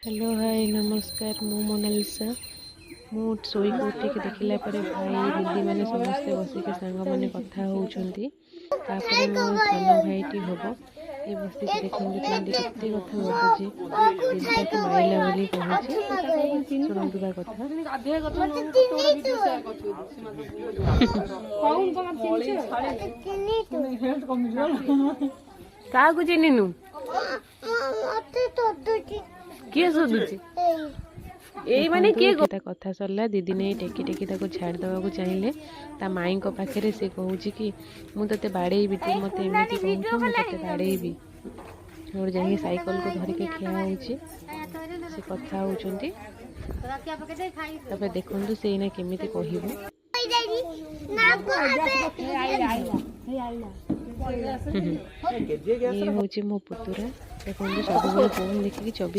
hello hi नमस्कार मु Mona Lisa मु शोक उठिक देखला भाई दीदी मैंने समस्ते बसिक सांग मैंने कथा होउछंती तापर मो सान भाईटी हम ये बसिक देखते केते कथा गपुची दीदी को माइला बोली कहूची सुनंतु बा कथा का को चिन्हिनु किए सोदुची एई माने किए कथा सरला दीदी ने टेकी टेकी ताको छाड़ दवा को चाहिए ता माई को पाखे से कहूँ कि मु ते बाड़ेबी तू मत एमती कहूँ मुझे बाड़ेबी और जाइए साइकिल को धरिके ठिया होची से कथा होचंती तबे देखंतु से इना केमिति कहिबो ये हूँ मो पुतुरा देखो सब फोन देखिए 24